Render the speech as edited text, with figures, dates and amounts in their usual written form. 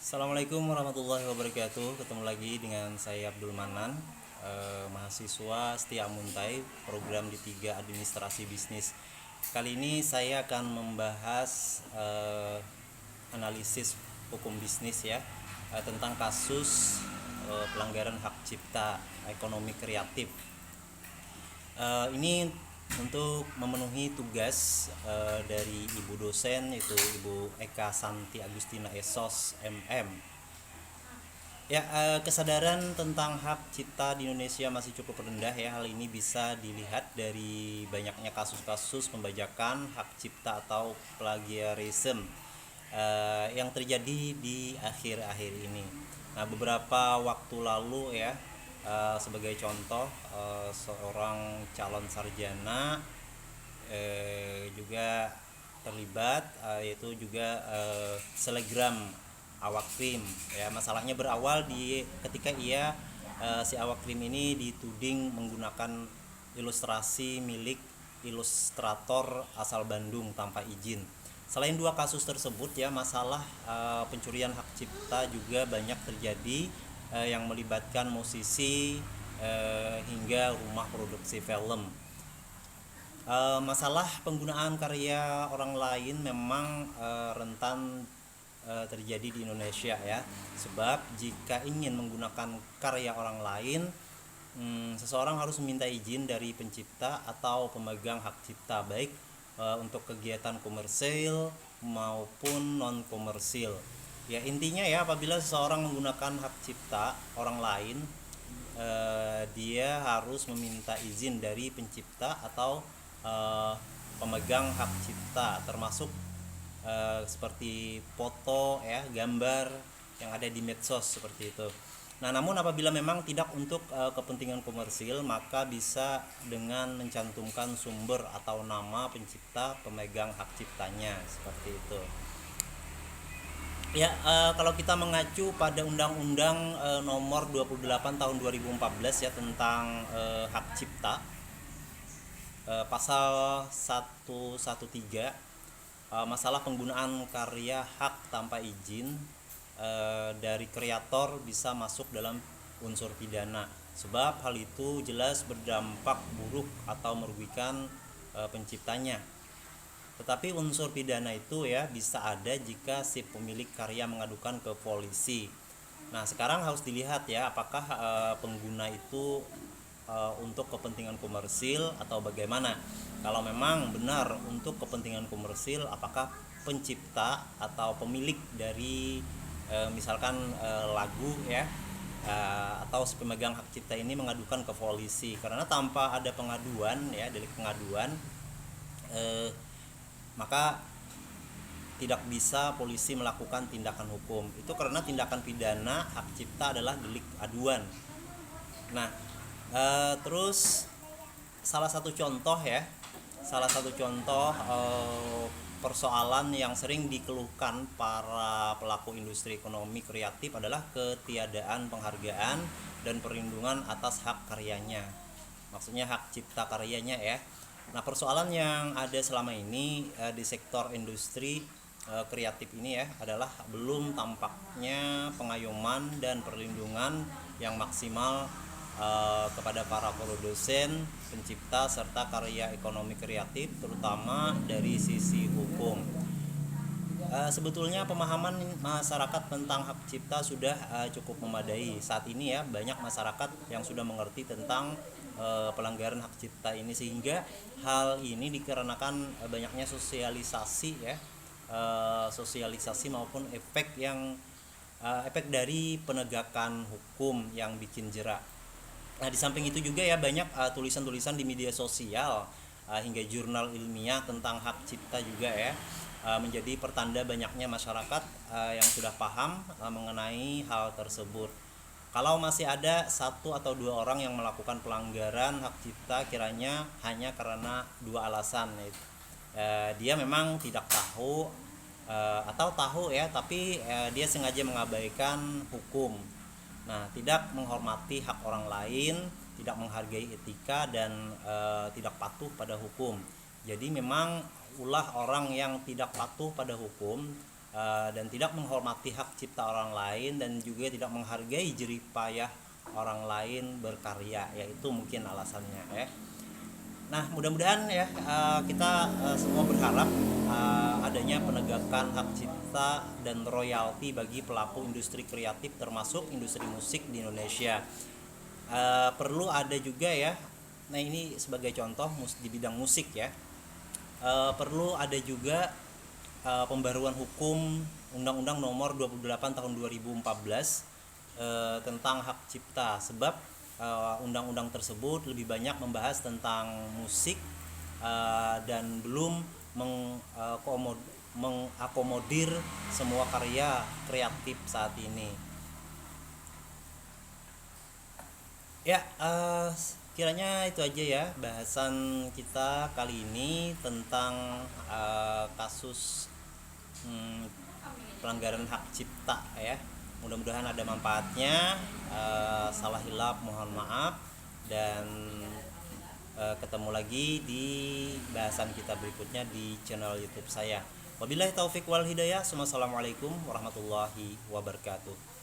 Assalamualaikum warahmatullahi wabarakatuh. Ketemu lagi dengan saya Abdul Manan, mahasiswa setia Muntai, program D3 Administrasi Bisnis. Kali ini saya akan membahas analisis hukum bisnis ya, tentang kasus pelanggaran hak cipta ekonomi kreatif. Ini untuk memenuhi tugas dari ibu dosen, yaitu Ibu Eka Santi Agustina Esos MM. Ya, kesadaran tentang hak cipta di Indonesia masih cukup rendah ya. Hal ini bisa dilihat dari banyaknya kasus-kasus pembajakan hak cipta atau plagiarism yang terjadi di akhir-akhir ini. Nah, beberapa waktu lalu ya, sebagai contoh, seorang calon sarjana juga terlibat, yaitu juga selegram awak krim ya. Masalahnya berawal ketika si awak krim ini dituding menggunakan ilustrasi milik ilustrator asal Bandung tanpa izin. Selain dua kasus tersebut ya, masalah pencurian hak cipta juga banyak terjadi yang melibatkan musisi hingga rumah produksi film. Masalah penggunaan karya orang lain memang rentan terjadi di Indonesia ya, sebab jika ingin menggunakan karya orang lain, seseorang harus meminta izin dari pencipta atau pemegang hak cipta, baik untuk kegiatan komersil maupun non komersil. Ya, intinya ya, apabila seseorang menggunakan hak cipta orang lain, dia harus meminta izin dari pencipta atau pemegang hak cipta, termasuk seperti foto ya, gambar yang ada di medsos seperti itu. Nah, namun apabila memang tidak untuk kepentingan komersil, maka bisa dengan mencantumkan sumber atau nama pencipta pemegang hak ciptanya seperti itu. Ya, kalau kita mengacu pada Undang-Undang Nomor 28 Tahun 2014 ya, tentang hak cipta, pasal 113, masalah penggunaan karya hak tanpa izin dari kreator bisa masuk dalam unsur pidana, sebab hal itu jelas berdampak buruk atau merugikan penciptanya. Tetapi unsur pidana itu ya bisa ada jika si pemilik karya mengadukan ke polisi. Nah, sekarang harus dilihat ya, apakah pengguna itu untuk kepentingan komersil atau bagaimana. Kalau memang benar untuk kepentingan komersil, apakah pencipta atau pemilik dari misalkan lagu ya, atau pemegang hak cipta ini mengadukan ke polisi. Karena tanpa ada pengaduan ya, delik pengaduan, maka tidak bisa polisi melakukan tindakan hukum. Itu karena tindakan pidana hak cipta adalah delik aduan. Nah, terus salah satu contoh persoalan yang sering dikeluhkan para pelaku industri ekonomi kreatif adalah ketiadaan penghargaan dan perlindungan atas hak karyanya. Maksudnya hak cipta karyanya ya. Nah, persoalan yang ada selama ini di sektor industri kreatif ini ya, adalah belum tampaknya pengayoman dan perlindungan yang maksimal kepada para produsen, pencipta, serta karya ekonomi kreatif, terutama dari sisi hukum. Sebetulnya pemahaman masyarakat tentang hak cipta sudah cukup memadai. Saat ini ya, banyak masyarakat yang sudah mengerti tentang pelanggaran hak cipta ini, sehingga hal ini dikarenakan banyaknya sosialisasi ya, sosialisasi maupun efek dari penegakan hukum yang bikin jera. Nah, di samping itu juga ya, banyak tulisan-tulisan di media sosial hingga jurnal ilmiah tentang hak cipta juga ya, menjadi pertanda banyaknya masyarakat yang sudah paham mengenai hal tersebut. Kalau masih ada satu atau dua orang yang melakukan pelanggaran hak cipta, kiranya hanya karena dua alasan. Dia memang tidak tahu, atau tahu ya, tapi dia sengaja mengabaikan hukum. Nah, tidak menghormati hak orang lain, tidak menghargai etika, dan tidak patuh pada hukum. Jadi memang ulah orang yang tidak patuh pada hukum dan tidak menghormati hak cipta orang lain dan juga tidak menghargai jerih payah orang lain berkarya, yaitu mungkin alasannya ya. Nah, mudah-mudahan ya kita semua berharap adanya penegakan hak cipta dan royalti bagi pelaku industri kreatif termasuk industri musik di Indonesia. Perlu ada juga ya. Nah, ini sebagai contoh di bidang musik ya. Perlu ada juga pembaruan hukum Undang-Undang Nomor 28 Tahun 2014 tentang hak cipta, sebab undang-undang tersebut lebih banyak membahas tentang musik dan belum mengakomodir semua karya kreatif saat ini. Ya, kiranya itu aja ya bahasan kita kali ini tentang kasus pelanggaran hak cipta ya. Mudah-mudahan ada manfaatnya. Salah hilap mohon maaf, dan ketemu lagi di bahasan kita berikutnya di channel YouTube saya. Wabillahi taufik wal hidayah. Wassalamualaikum warahmatullahi wabarakatuh.